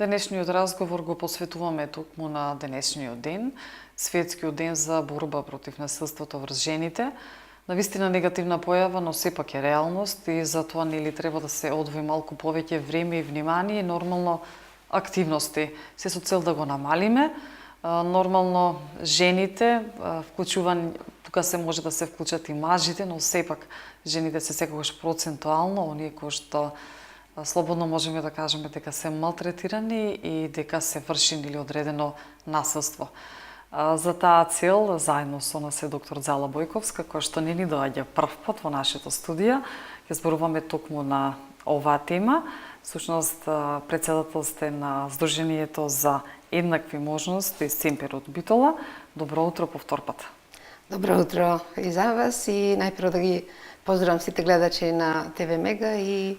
Денешниот разговор го посветуваме токму на денешниот ден, светскиот ден за борба против насилството врз жените. Навистина негативна појава, но сепак е реалност и затоа нели треба да се одвои малку повеќе време и внимание и нормално активности, се со цел да го намалиме. Нормално жените, тука се може да се вклучат и мажите, но сепак жените се секогаш процентуално, оние кои што слободно можеме да кажеме дека се малтретирани и дека се врши или одредено насилство. За таа цел, заедно со нас е доктор Зала Бојковска, која што не ни доаѓа прв пат во нашето студија, ќе зборуваме токму на оваа тема. Всушност, председател сте на Сдруженијето за еднакви можности Семпир од Битола. Добро утро повтор пат. Добро утро и за вас и најпрво да ги поздравам сите гледачи на ТВ Мега и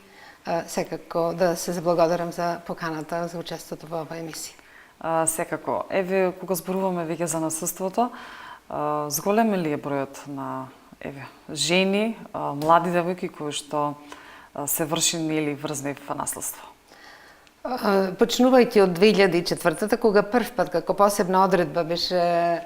секако да се заблагодарам за поканата за учеството во оваа емисија. Секако. Еве, кога зборуваме веќе за насилството, зголемен ли е бројот на жени, млади девојки кои што се врши или врз нив насилство? Почнувајќи од 2004-та, кога прв пат како посебна одредба беше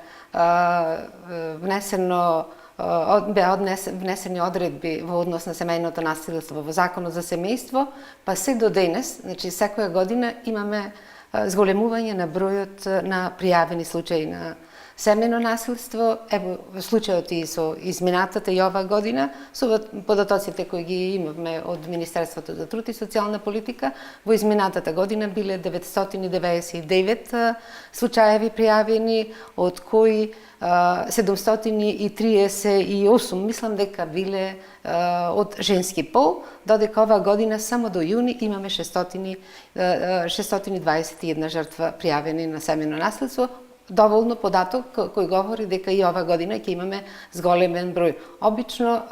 внесени одредби во однос на семејното насилство во Законот за семејство, па се до денес, значи секоја година имаме зголемување на бројот на пријавени случаи на семејно насилство. Ево, случајот и со изминатата и оваа година, со податоците кои ги имавме од Министерството за труд и социјална политика, во изминатата година биле 999 случаеви пријавени, од кои 738, мислам дека биле од женски пол, додека оваа година само до јуни имаме 621 жртва пријавени на семејно насилство. Доволно податок кој говори дека и оваа година ќе имаме зголемен број. Обично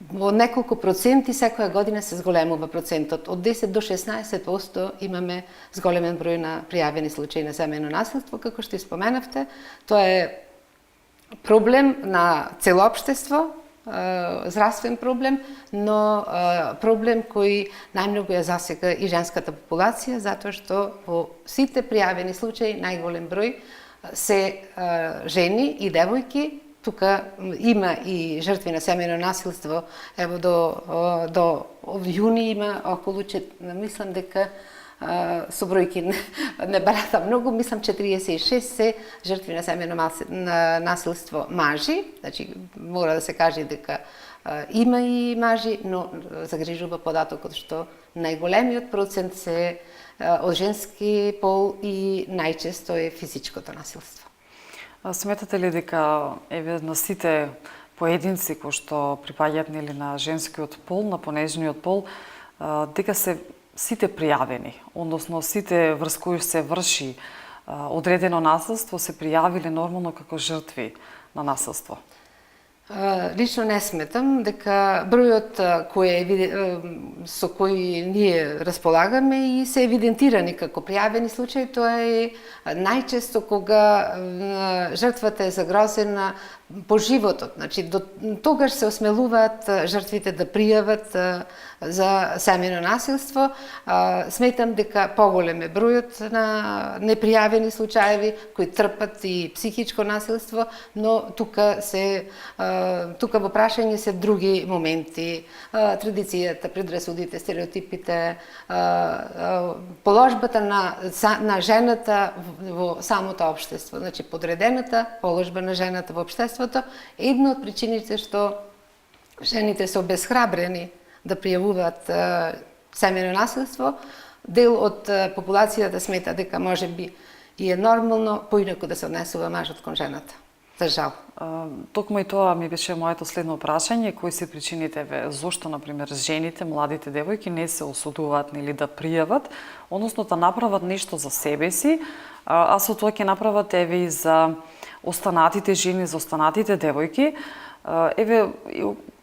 во неколку проценти секоја година се зголемува процентот. Од 10 до 16% имаме зголемен број на пријавени случаи на семејно насилство, како што споменавте. Тоа е проблем на цело општество, здравствен проблем, но проблем кој најмногу ја засега и женската популација, затоа што во сите пријавени случаи најголем број се жени и девојки. Тука има и жртви на семејно насилство. Ево до јуни има околу, мислам дека со бројки не баратам многу, мислам 46 се жртви на семејно насилство мажи. Значи, мора да се каже дека има и мажи, но загрижува податокот што најголемиот процент се од женски пол и најчесто е физичкото насилство. Сметате ли дека на сите поединци кои што припаѓаат нели на женскиот пол, на понежниот пол, дека се сите пријавени, односно сите врз кои се врши одредено насилство се пријавиле нормално како жртви на насилство? Лично не сметам дека бројот со кој ние располагаме и се евидентирани како пријавени случаи, тоа е најчесто кога жртвата е загрозена по животот. Значи, до тогаш се осмелуваат жртвите да пријават за семејно насилство. Сметам дека поголем е бројот на непријавени случаеви кои трпат и психичко насилство, но тука во прашање се други моменти, традицијата, предрасудите, стереотипите, положбата на жената во самото општество, значи подредената положба на жената во општеството е една од причините што жените се обесхрабрени да пријавуваат семејно насилство. Дел од популацијата смета дека можеби и е нормално поинаку да се однесува мажот кон жената. За жал. Токму и тоа ми беше моето следно прашање, кои се причините зошто например жените, младите девојки не се осудуваат или да пријават, односно да направат нешто за себе си, а со тоа ќе направат и за останатите жени, за останатите девојки,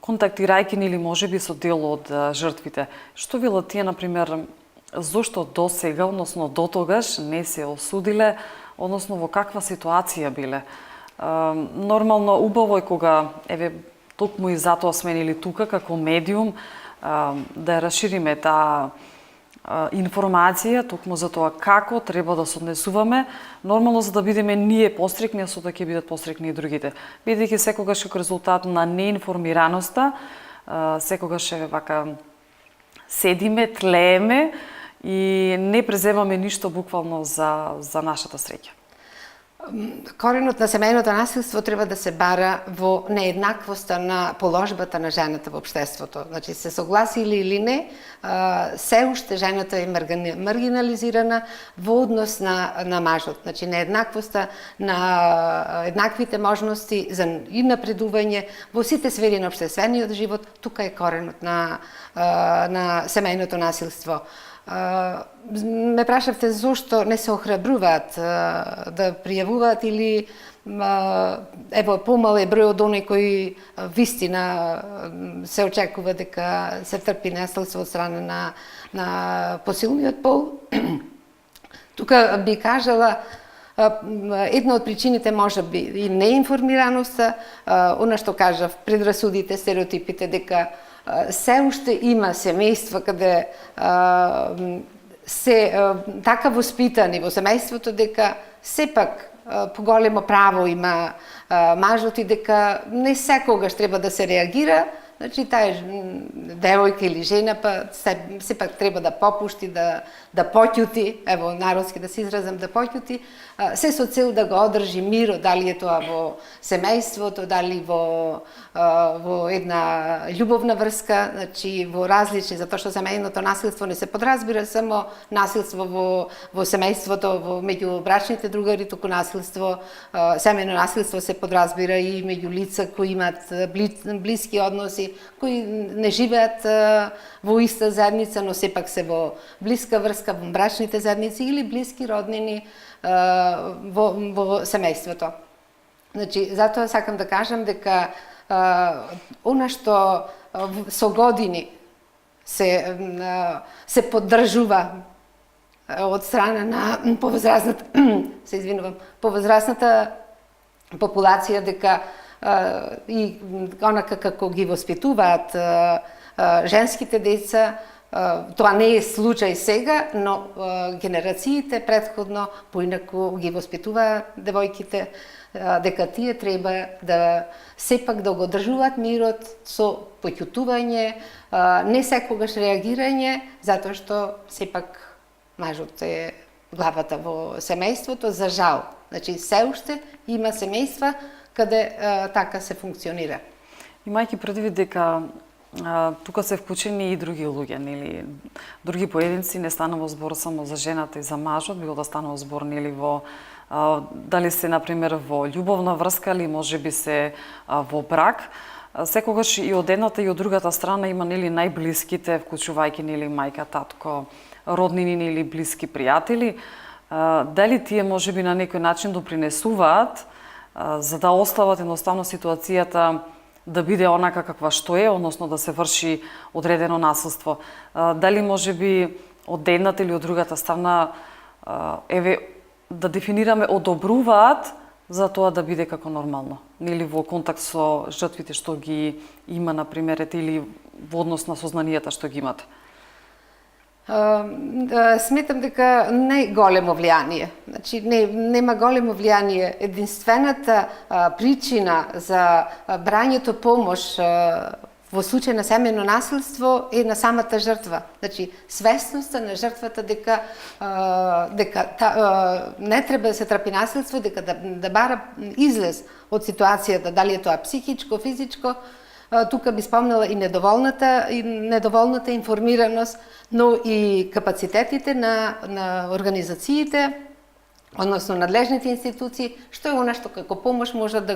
контактирајќи или можеби со дел од жртвите. Што велат тие, например, зошто до сега, односно до тогаш не се осудиле, односно во каква ситуација биле? Нормално убаво е кога, токму и затоа сме тука како медиум, да ја расшириме таа информација токму за тоа како треба да се однесуваме, нормално за да бидеме ние пострекни, а со да ќе бидат пострекни и другите. Бидејќи секогаш како резултат на неинформираноста, секогаш вака седиме, тлееме и не преземаме ништо буквално за нашата среќа. Коренот на семејното насилство треба да се бара во нееднаквоста на положбата на жената во општеството. Значи, се согласили или не, се уште жената е маргинализирана во однос на мажот. Значи, нееднаквоста на еднаквите можности за и напредување во сите сфери на општествениот живот, тука е коренот на семејното насилство. Ме прашавте зошто не се охрабруваат да пријавуваат или ево помал е број од оној кои вистина се очекува дека се трпи насилство од страна на посилниот пол. Тука би кажала една од причините може би и неинформираноста, она што кажав, предрасудите, стереотипите дека се уште има семејства каде се така воспитани во семејството дека сепак поголемо право има мажот и дека не секогаш треба да се реагира. Значи, таа девојка или жена, па сепак треба да попушти, да поќути, ево, народски да се изразам, да поќути, се со цел да го одржи мирот, дали е тоа во семејството, дали во една љубовна врска, значи, во различни, затоа што семејното насилство не се подразбира само насилство во семејството, во меѓу брачните другари, туку насилство, семејно насилство се подразбира и меѓу лица кои имаат блиски односи, кои не живеат во иста заедница, но сепак се во блиска врска во брачните заедници или блиски роднини во семејството. Значи, затоа сакам да кажам дека она што со години се поддржува од страна на повозрасната популација, дека и онака како ги воспитуваат женските деца, тоа не е случај сега, но генерациите предходно поинаку ги воспитуваат девојките, дека тие треба да сепак да го држуваат мирот со поќутување, не секогаш реагирање, затоа што сепак мажот е главата во семејството, за жал. Значи, се уште има семејства каде така се функционира. Имајќи предвид дека тука се вклучени и други луѓе, нели, други поединци, не станува збор само за жената и за мажот, било да станува збор нели во дали се например во љубовна врска или можеби се во брак, секогаш и од едната и од другата страна има нели најблиските, вклучувајќи нели мајка, татко, роднини или блиски пријатели, дали тие можеби на некој начин допринесуваат за да остават едноставно ситуацијата да биде онака каква што е, односно да се врши одредено насилство. Дали можеби од едната или од другата страна да дефинираме одобруваат за тоа да биде како нормално, нели во контакт со жртвите што ги има на пример или во однос на сознанијата што ги имат. Сметам дека не големо влијание. Значи, нема големо влијание. Единствената причина за брањето помош во случај на семејно насилство е на самата жртва. Значи, свесноста на жртвата дека не треба да се трпи насилство, дека да бара излез од ситуацијата, дали е тоа психичко, физичко. Тука би спомнала и недоволната информираност, но и капацитетите на организациите, односно надлежните институции, што е она што како помош може да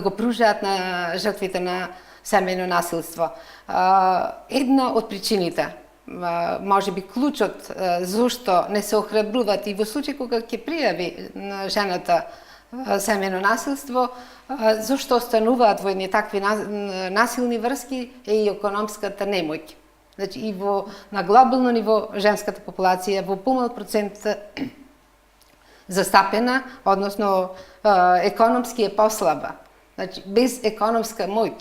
го пружаат на жртвите на семејно насилство. Една од причините, може би клучот зошто не се охрабруваат и во случај кога ќе пријави на жената семејно насилство, зошто остануваат во едни такви насилни врски е и економската немоќ. Значи, и на глобално ниво женската популација во помал процент застапена, односно економски е послаба. Значи, без економска моќ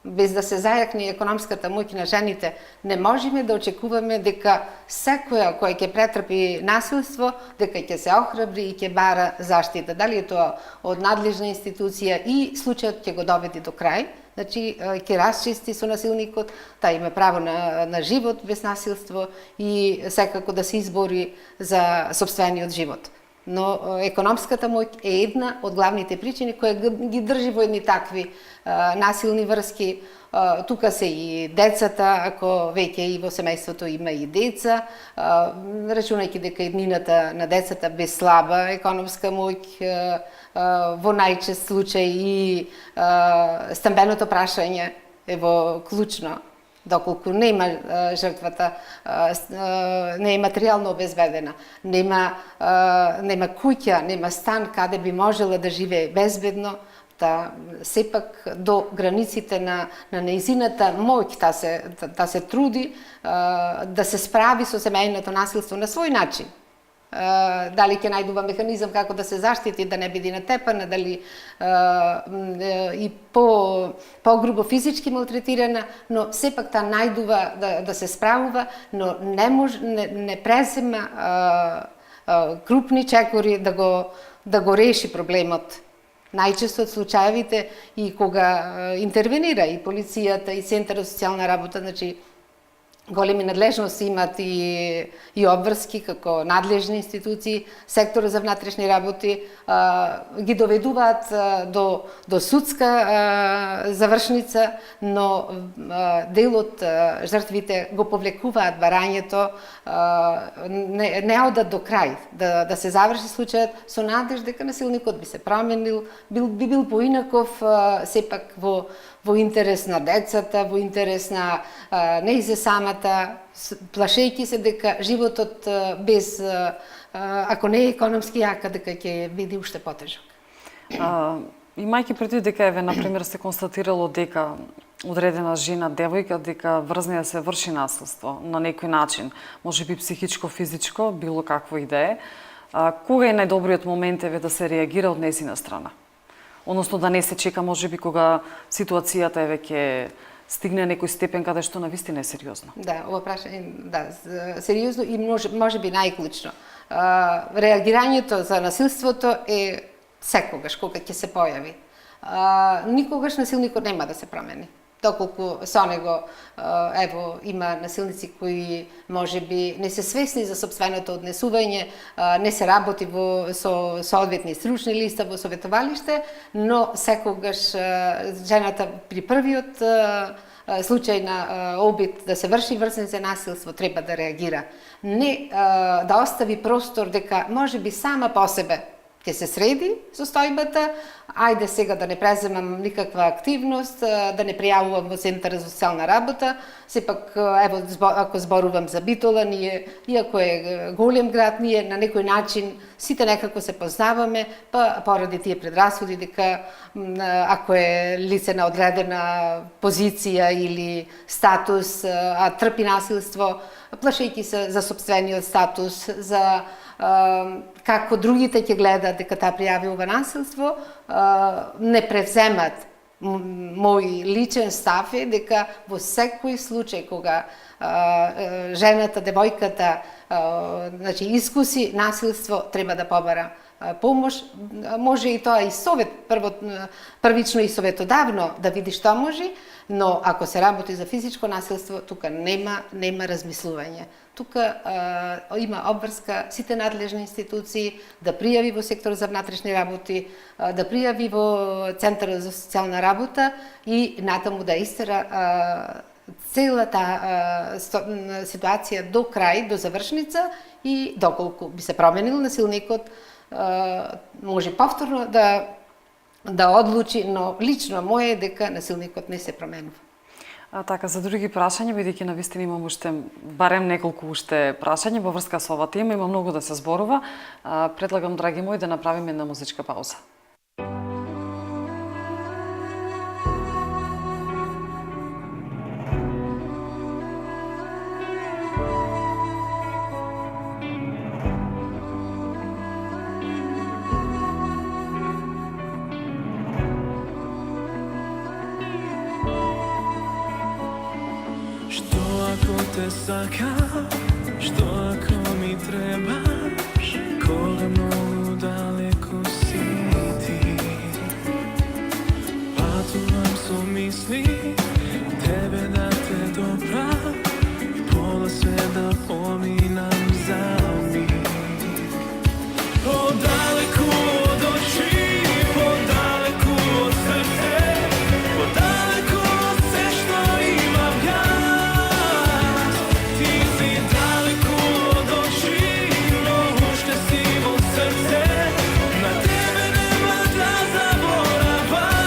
без да се зајакне економската моќ на жените, не можеме да очекуваме дека секоја која ќе претрпи насилство, дека ќе се охрабри и ќе бара заштита. Дали е тоа од надлежна институција и случајот ќе го доведе до крај, значи ќе расчисти со насилникот, тај има право на живот без насилство и секако да се избори за сопствениот живот. Но економската моќ е една од главните причини која ги држи во едни такви насилни врски. Тука се и децата, ако веќе и во семејството има и деца, рачунајќи дека еднината на децата без слаба економска моќ, во најчест случај и стамбеното прашање е во клучно. Доколку нема жртвата, не е материјално обезбедена, нема куќа, нема стан каде би можела да живее безбедно, сепак до границите на нејзината моќ да се труди да се справи со семејното насилство на свој начин. Дали ќе најдува механизам како да се заштити, да не биде натепана, дали и по-грубо физички малтретирана, но сепак најдува да се справува, но не презема крупни чекори да го реши проблемот. Најчесто од случаевите и кога интервенира и полицијата и Центарот за социјална работа, значи големи надлежности имат и обврски како надлежни институции, секторот за внатрешни работи, ги доведуваат до судска завршница, но дел од жртвите го повлекуваат барањето, не одат до крај, да се заврши случајот со надеж дека насилникот би се променил, би бил поинаков, сепак во интерес на децата, во интерес на нејзе самата, плашејќи се дека животот без, ако не е економски јака, дека ќе биде уште потежок. Имајќи предвид дека еве например се констатирало дека одредена жена, девојка, дека врз неја се врши насилство на некој начин, можеби психичко, физичко, било какво и да е, кога е најдобриот момент еве да се реагира од нејзина страна? Односно да не се чека можеби кога ситуацијата еве ќе стигне некој степен каде што навистина е сериозно. Да, ова прашање, сериозно и можеби најклучно. Реагирањето за насилството е секогаш кога ќе се појави. Никогаш насилникот нема да се промени. Доколку со него, ево, има насилници кои можеби не се свесни за сопственото однесување, не се работи со соодветни стручни листа во советовалиште, но секогаш жената при првиот случај на обид да се врши врз нејзе насилство треба да реагира. Не да остави простор дека можеби сама по себе ќе се среди состојбата, ајде сега да не преземам никаква активност, да не пријавувам во Центарот за социјална работа, сепак, ево, ако зборувам за Битола, ние, иако е голем град, ние на некој начин сите некако се познаваме, па поради тие предрасуди дека ако е лице на одредена позиција или статус, а трпи насилство, плашејќи се за сопствениот статус, за како другите ќе гледат дека таа пријавила насилство, не превземат. Мој личен став е дека во секој случај кога жената, девојката, значи искуси насилство, треба да побара помош. Може и тоа и совет, првично и советодавно да види што може, но ако се работи за физичко насилство, тука нема размислување. Тука има обврска сите надлежни институции да пријави во сектор за внатрешни работи, да пријави во Центарот за социјална работа и натаму да истера целата ситуација до крај, до завршница и доколку би се променил насилникот, може повторно да одлучи, но лично моје е дека насилникот не се променува. Така, за други прашања, бидејќи навистина имам уште барем неколку прашања во врска со ова тема, има многу да се зборува. Предлагам, драги мои, да направиме една музичка пауза. Što ako te sakam, što ako mi trebaš, koga mnogo daleko si ti. Patujem so misli, tebe da te doprav, pola sveta pominam za mir. Podaleku od oči, podaleku od srce, podaleku od sve što imam ja. Ti si daleko od oči, no ušte sivo srce, na tebe nema da zaboravam.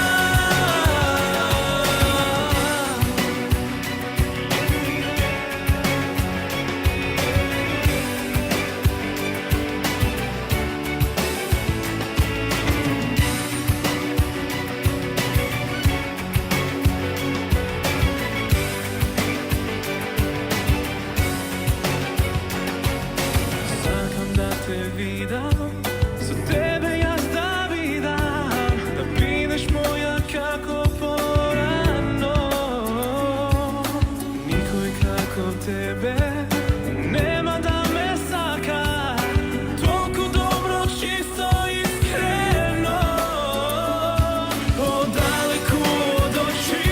Sakam da te vidam, za tebe jaz da vidam, da budeš moja kako porano. Nikoj kako tebe nema da me saka, toliko dobro, čisto, iskreno. Podaleku od oči,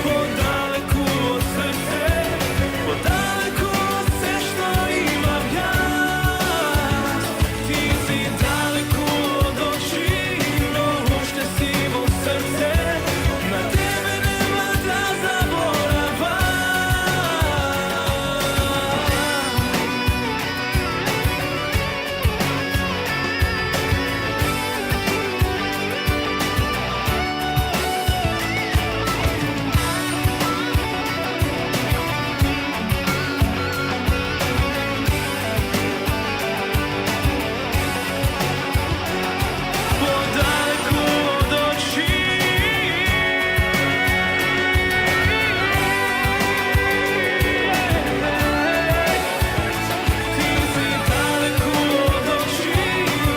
podaleku od srce, podaleku od sve što imam ja. Ti si daleko od oči, no ušte sivo srce, na tebe nema da zaboravam. Podaleku od oči, ti si daleko od oči,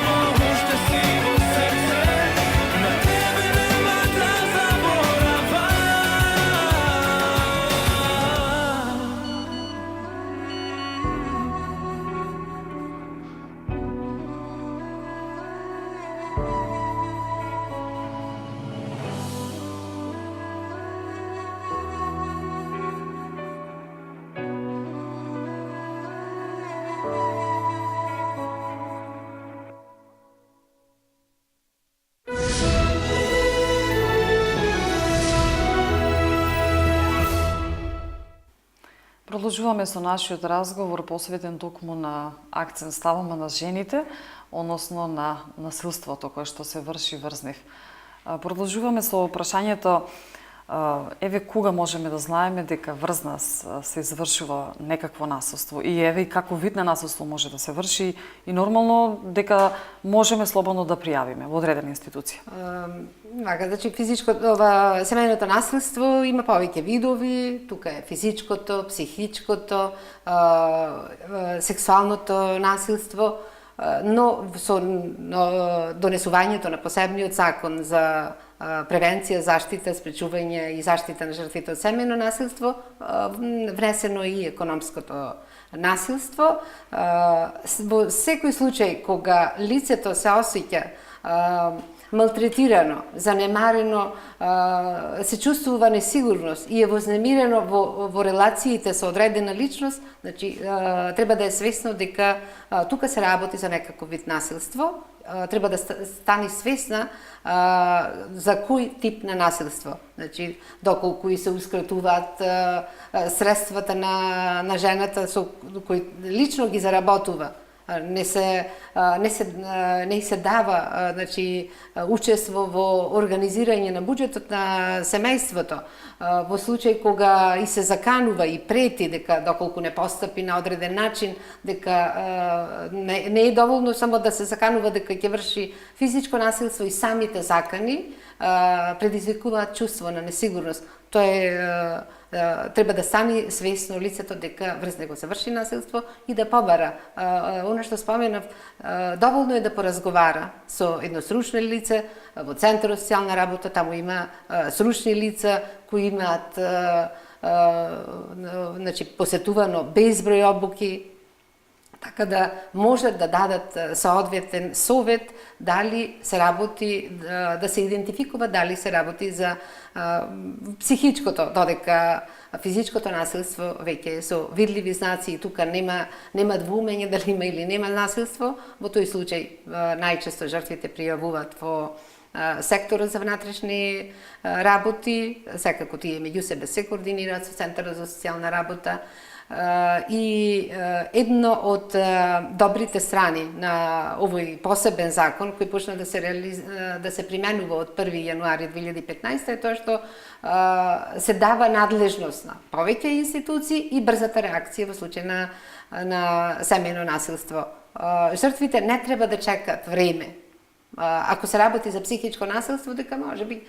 no ušte sivo srce, na tebe nema da zaboravam. Продолжуваме со нашиот разговор посветен токму на акцент ставаме на жените, односно на насилството кое што се врши врз нив. Продолжуваме со прашањето еве кога можеме да знаеме дека врз нас се извршува некакво насилство и еве и каков вид на насилство може да се врши и нормално дека можеме слободно да пријавиме во одредена институција. Вака, значи семејното насилство има повеќе видови, тука е физичкото, психичкото, сексуалното насилство, но со донесувањето на посебниот закон за превенција, заштита, спречување и заштита на жртвите од семејно насилство, внесено и економското насилство. Во секој случај кога лицето се осеќа малтретирано, занемарено, се чувствува несигурност и е вознемирено во релациите со одредена личност, значи треба да е свесно дека тука се работи за некаков вид насилство, треба да стане свесна за кој тип на насилство. Значи, доколку и се ускратуваат средствата на жената со кои лично ги заработува, не се дава, значи, учество во организирање на буџетот на семејството. Во случај кога и се заканува и прети дека доколку не постапи на одреден начин, дека не е доволно само да се заканува дека ќе врши физичко насилство, и самите закани предизвикуваат чувство на несигурност. Тоа е треба да стане свесно лицето дека врз него се врши насилство и да побара. Оно што споменав, доволно е да поразговара со едно сручно лице во Центарот за социјална работа, таму има сручни лица кои имаат значи, посетувано безброј обуки, така да можат да дадат соодветен совет дали се работи, да се идентификува дали се работи за психичкото, додека физичкото насилство веќе со видливи знаци, и тука нема двумење дали има или нема насилство. Во тој случај најчесто жртвите пријавуваат во секторот за внатрешни работи, секако тие меѓу себе се координираат со Центарот за социјална работа. И едно од добрите страни на овој посебен закон кој почна да се применува од 1 јануари 2015 е тоа што се дава надлежност на повеќе институции и брзата реакција во случај на семејно насилство. Жртвите не треба да чекат време. Ако се работи за психичко насилство, дека можеби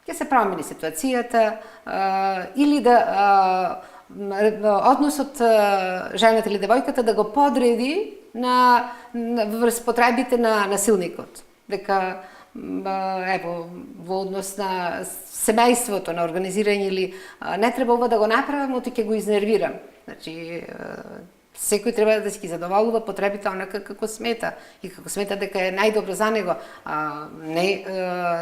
ќе се промени ситуацијата или да односот жената или девојката да го подреди на врз потребите на насилникот. Дека ево во однос на семејството, на организирање или не треба ова да го направам, оти ќе го изнервирам. Значи секој треба да си ги задоволува потребите онака како смета и како смета дека е најдобро за него, не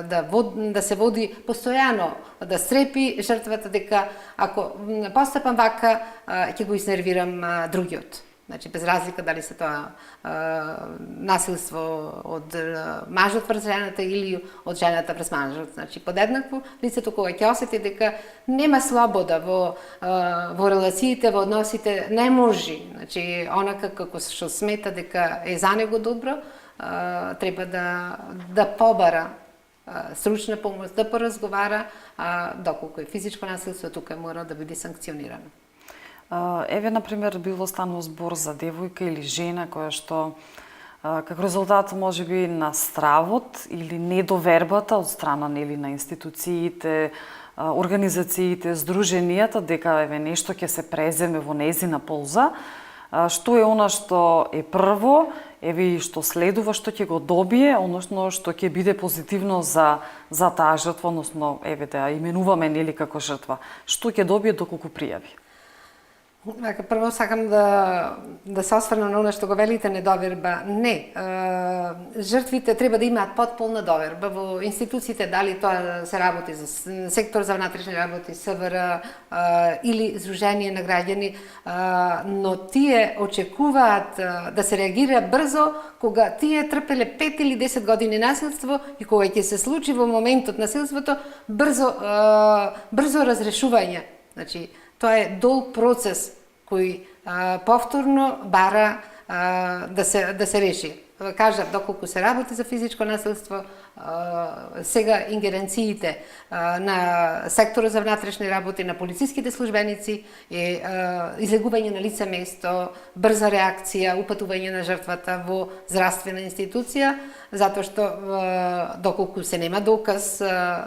да се води постојано, да стрепи жртвата дека ако постапам вака ќе го изнервирам другиот. Значи без разлика дали се тоа насилство од мажот врз жената или од жената врз мажот. Значи подеднакво лицето кога ќе осети дека нема слобода во релациите, во односите, не може. Значи онака како што смета дека е за него добро, треба да побара стручна помош, да поразговара, доколку е физичко насилство, тука мора да биде санкционирано. Еве, например, било станува збор за девојка или жена која што како резултат можеби на стравот или недовербата од страна нели на институциите, организациите, здруженијата дека еве нешто ќе се преземе во нејзина полза, што е она што е прво, еве и што следува, што ќе го добие, односно што ќе биде позитивно за таа жртва, односно еве да ја именуваме нели како жртва, што ќе добие доколку пријави. Прво сакам да се осврнам на она што го велите недоверба. Не, жртвите треба да имаат потполна доверба во институциите, дали тоа се работи за сектор за внатрешни работи, СВР или Сдружение на граѓани, но тие очекуваат да се реагира брзо кога тие трпеле 5 или 10 години насилство и кога ќе се случи во моментот насилството брзо разрешување. Значи тоа е долг процес кој повторно бара да се реши. Кажав, доколку се работи за физичко насилство, сега ингеренциите на секторот за внатрешни работи, на полициските службеници е излегување на лице место, брза реакција, упатување на жртвата во здравствена институција, затоа што доколку се нема доказ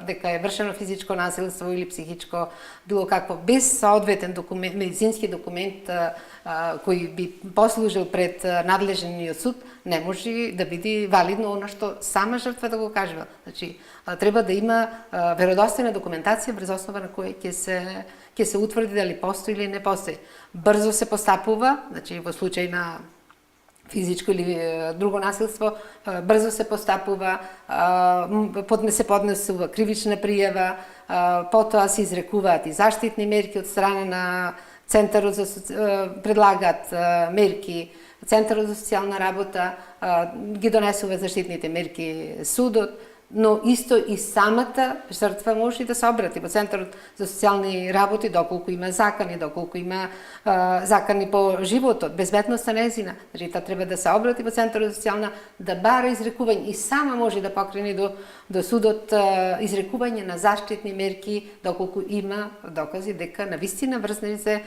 дека е вршено физичко насилство или психичко, било какво, без соодветен документ, медицински документ кој би послужил пред надлежниот суд, не може да биде валидно она што сама жртва да го кажува. Значи, треба да има веродостојна документација врз основа на која ќе се утврди дали постои или не постои. Брзо се постапува, значи во случај на физичко или друго насилство, брзо се постапува, се поднесува кривична пријава, потоа се изрекуваат и заштитни мерки од страна на Центарот за предлагаат мерки, Центарот за социјална работа ги донесува заштитните мерки судот, но исто и самата жртва може да се обрати во Центарот за социјални работи доколку има закани, доколку има закани по животот, безбедноста незина. Значи, таа треба да се обрати во Центарот за социјална, да бара изрекување и сама може да покрени до судот изрекување на заштитни мерки доколку има докази дека навистина врз нејзе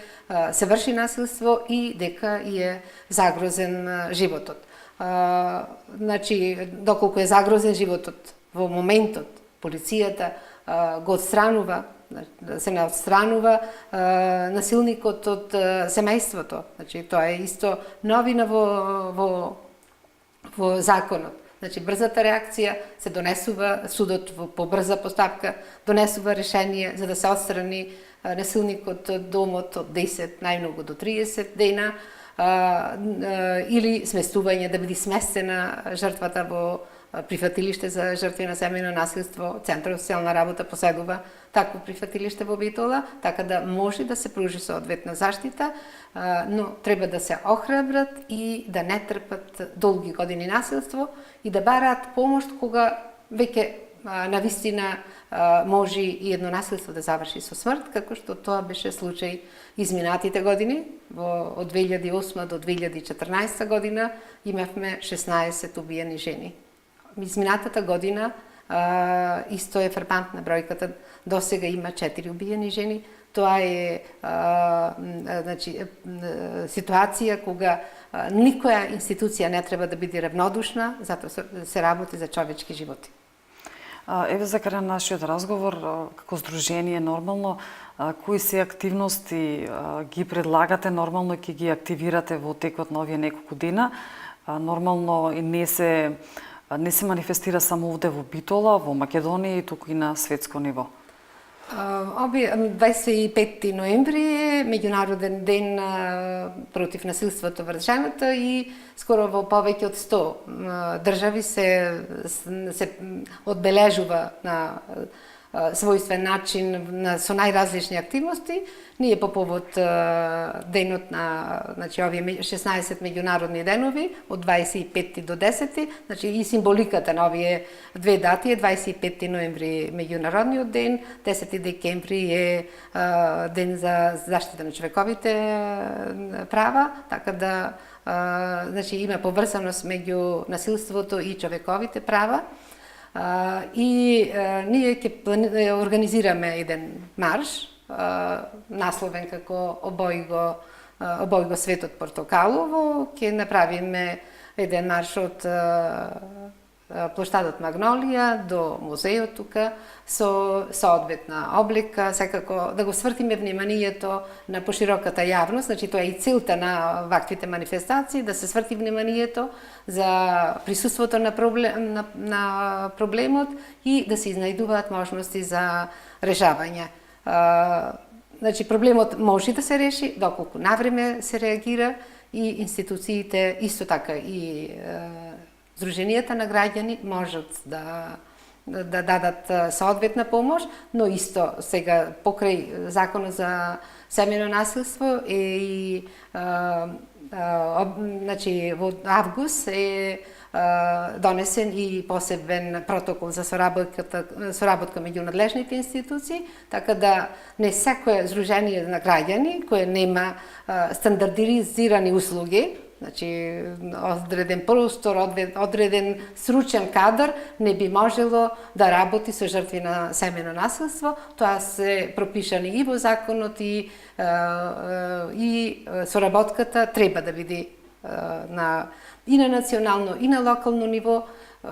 се врши насилство и дека е загрозен животот. Значи, доколку е загрозен животот во моментот, полицијата го отстранува, се не отстранува насилникот од семејството. Значи, тоа е исто новина во законот. Значи, брзата реакција се донесува, судот по брза постапка донесува решение за да се отстрани насилникот од домот од 10 најмногу до 30 дена, или сместување, да биде сместена жртвата во прифатилиште за жртви на семејно насилство. Центарот за социјална работа поседува такво прифатилиште во Битола, така да може да се пружи соодветна заштита, но треба да се охрабрат и да не трпат долги години насилство и да бараат помош кога веќе навистина може и едно насилство да заврши со смрт, како што тоа беше случај изминатите години. Од 2008 до 2014 година имавме 16 убиени жени. Изминатата година исто е фрапантна бројката. До сега има 4 убиени жени. Тоа е ситуација кога никоја институција не треба да биде равнодушна, затоа се работи за човечки животи. Еве за крај на нашиот разговор, како здружение нормално, кои се активности ги предлагате, нормално ќе ги активирате во текот на овие неколку дена, нормално и не се манифестира само овде во Битола, во Македонија и туку и на светско ниво? 25 ноември е меѓународен ден против насилството врз жената и скоро во повеќе од 100 држави се одбележува на својствен начин со најразлични активности. Ние по повод денот на овие 16 меѓународни денови од 25 до 10, и символиката на овие две дати е 25 ноември меѓународниот ден, 10 декември е ден за заштита на човековите права, така да има поврзаност меѓу насилството и човековите права. И ние ќе организираме еден марш, насловен како Обој го светот портокалово. Ќе направиме еден марш од плоштадот Магнолија до музејот тука со соодветна облека, секако да го свртиме вниманието на пошироката јавност, тоа е и целта на ваквите манифестации, да се сврти вниманието за присуството на проблемот и да се изнајдуваат можности за решавање. Проблемот може да се реши доколку навреме се реагира и институциите, исто така и Здруженијата на граѓани можат да дадат соодветна помош, но исто сега покрај Законот за семејно насилство и во август е донесен и посебен протокол за соработка меѓу надлежните институции, така да не секое здружение на граѓани кое нема стандардизирани услуги, одреден простор, одреден стручен кадар, не би можело да работи со жртви на семејно насилство. Тоа се пропишани и во законот и соработката треба да биде и на национално и на локално ниво.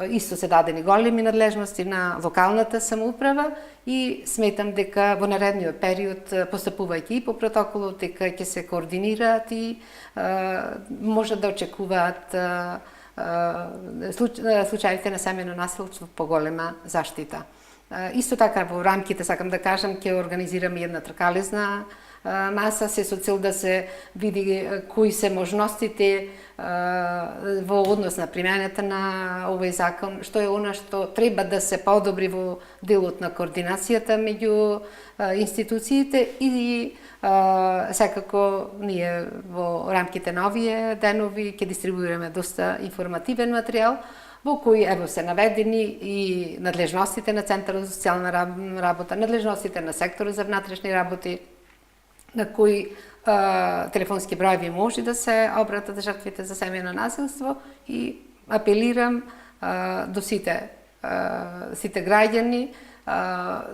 Исто се дадени големи надлежности на локалната самоуправа и сметам дека во наредниот период, постапувајќи и по протоколот, дека ќе се координираат и може да очекуваат случаите на семејно насилство поголема заштита. Исто така во рамките, сакам да кажам, ќе организираме една тркалезна маса, се со цел да се види кои се можностите во однос на примената на овој закон, што е она што треба да се подобри во делот на координацијата меѓу институциите и секако ние во рамките на овие денови ќе дистрибуираме доста информативен материјал во кои се наведени и надлежностите на Центарот за социјална работа, надлежностите на секторот за внатрешни работи, на кои телефонски броеви може да се обратат жртвите за семејно насилство и апелирам до сите граѓани,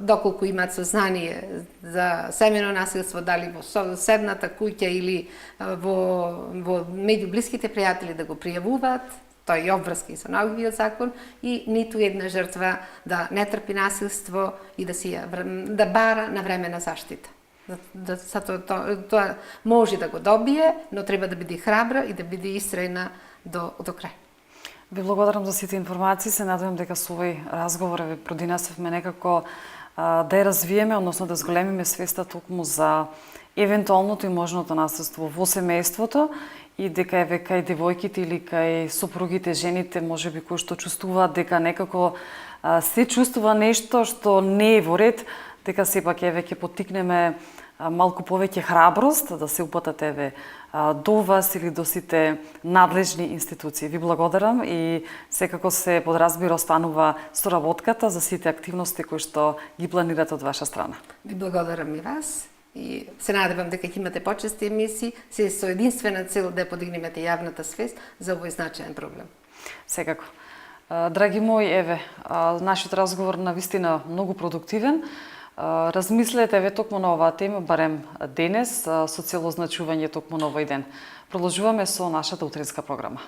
доколку имаат сознание за семејно насилство, дали во соседната куќа или во меѓу блиските пријатели, да го пријавуваат, тоа е и обврска и со новиот закон, и ниту една жртва да не трпи насилство и да бара навремена заштита. Тоа може да го добие, но треба да биде храбра и да биде истрајна до крај. Ви благодарам за сите информации. Се надевам дека со овој разговор ви продинесовме некако да ја развиеме, односно да зголемиме свеста токму за евентуалното и можното насилство во семејството и дека еве кај девојките или кај сопругите, жените, можеби кои што чувствуваат дека некако се чувствува нешто што не е во ред, дека сепак еве ќе поттикнеме малку повеќе храброст да се упатат еве до вас или до сите надлежни институции. Ви благодарам и секако се подразбира останува соработката за сите активности кои што ги планирате од ваша страна. Ви благодарам и вас и се надевам дека ќе имате почести емисии се со единствена цел да подигнемете јавната свест за овој значаен проблем. Секако. Драги мои, еве, нашиот разговор навистина многу продуктивен. Размислете еве токму на оваа тема, барем денес, со цел означување токму на овој ден. Продолжуваме со нашата утринска програма.